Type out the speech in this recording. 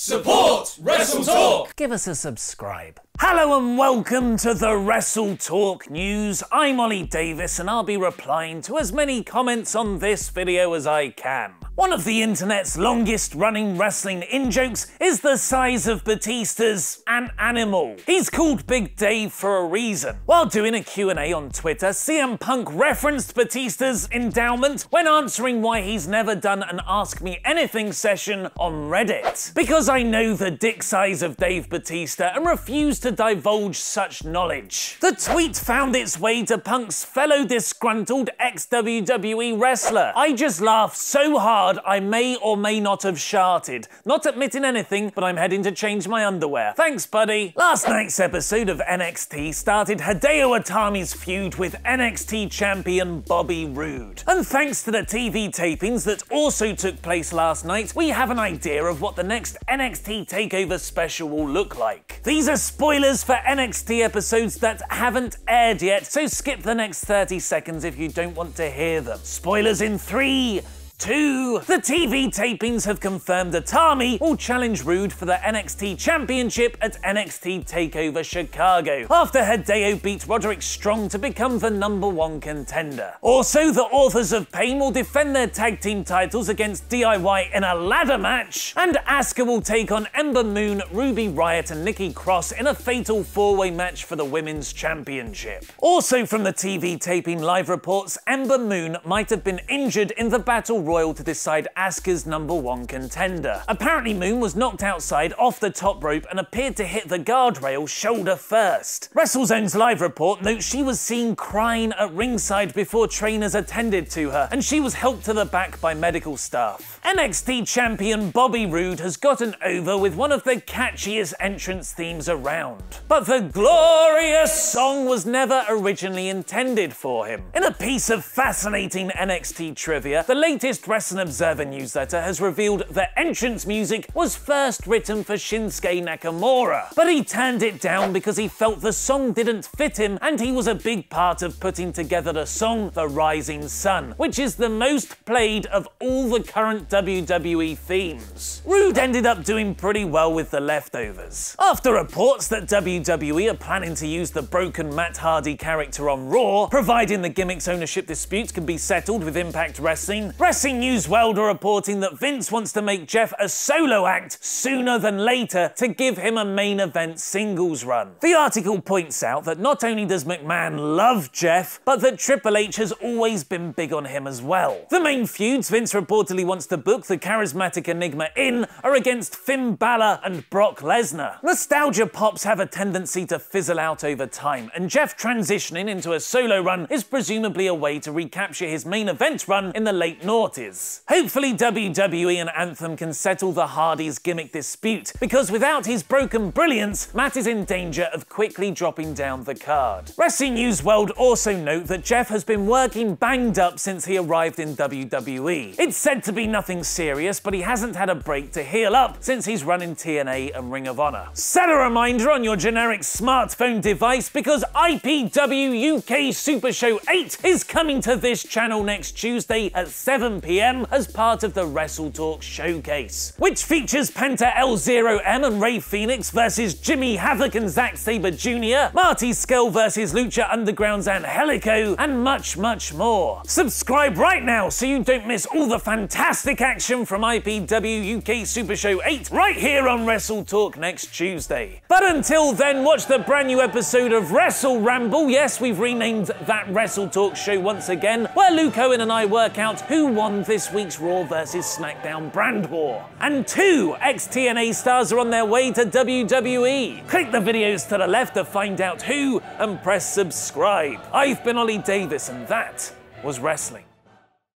Support WrestleTalk! Give us a subscribe. Hello and welcome to the WrestleTalk News. I'm Ollie Davis and I'll be replying to as many comments on this video as I can. One of the internet's longest running wrestling in-jokes is the size of Batista's an animal. He's called Big Dave for a reason. While doing a Q&A on Twitter, CM Punk referenced Batista's endowment when answering why he's never done an Ask Me Anything session on Reddit. Because I know the dick size of Dave Batista and refuse to divulge such knowledge. The tweet found its way to Punk's fellow disgruntled ex-WWE wrestler. I just laughed so hard I may or may not have sharted. Not admitting anything, but I'm heading to change my underwear. Thanks, buddy. Last night's episode of NXT started Hideo Itami's feud with NXT champion Bobby Roode. And thanks to the TV tapings that also took place last night, we have an idea of what the next NXT TakeOver special will look like. These are spoilers for NXT episodes that haven't aired yet, so skip the next 30 seconds if you don't want to hear them. Spoilers in 3, 2. The TV tapings have confirmed Itami will challenge Roode for the NXT Championship at NXT TakeOver Chicago, after Hideo beat Roderick Strong to become the #1 contender. Also, the Authors of Pain will defend their tag team titles against DIY in a ladder match, and Asuka will take on Ember Moon, Ruby Riott and Nikki Cross in a fatal 4-way match for the Women's Championship. Also from the TV taping live reports, Ember Moon might have been injured in the Battle Royal to decide Asuka's #1 contender. Apparently Moon was knocked outside off the top rope and appeared to hit the guardrail shoulder first. WrestleZone's live report notes she was seen crying at ringside before trainers attended to her, and she was helped to the back by medical staff. NXT champion Bobby Roode has gotten over with one of the catchiest entrance themes around. But the glorious song was never originally intended for him. In a piece of fascinating NXT trivia, the latest Wrestling Observer newsletter has revealed that entrance music was first written for Shinsuke Nakamura, but he turned it down because he felt the song didn't fit him, and he was a big part of putting together the song The Rising Sun, which is the most played of all the current WWE themes. Roode ended up doing pretty well with the leftovers. After reports that WWE are planning to use the broken Matt Hardy character on Raw, providing the gimmick's ownership dispute can be settled with Impact Wrestling, Wrestling News World are reporting that Vince wants to make Jeff a solo act sooner than later to give him a main event singles run. The article points out that not only does McMahon love Jeff, but that Triple H has always been big on him as well. The main feuds Vince reportedly wants to book the charismatic enigma in are against Finn Balor and Brock Lesnar. Nostalgia pops have a tendency to fizzle out over time, and Jeff transitioning into a solo run is presumably a way to recapture his main event run in the late noughties. Hopefully WWE and Anthem can settle the Hardy's gimmick dispute, because without his broken brilliance, Matt is in danger of quickly dropping down the card. Wrestling News World also note that Jeff has been working banged up since he arrived in WWE. It's said to be nothing serious, but he hasn't had a break to heal up since he's running TNA and Ring of Honor. Set a reminder on your generic smartphone device, because IPW UK Super Show 8 is coming to this channel next Tuesday at 7 PM as part of the WrestleTalk Showcase, which features Penta L0M and Rey Fenix versus Jimmy Havoc and Zack Sabre Jr., Marty Scurll versus Lucha Underground's Angelico, and much, much more. Subscribe right now so you don't miss all the fantastic action from IPW UK Super Show 8 right here on WrestleTalk next Tuesday. But until then, watch the brand new episode of Wrestle Ramble. Yes, we've renamed that WrestleTalk show once again, where Luke Owen and I work out who won this week's Raw vs SmackDown brand war. And 2 ex-TNA stars are on their way to WWE. Click the videos to the left to find out who and press subscribe. I've been Ollie Davis and that was wrestling.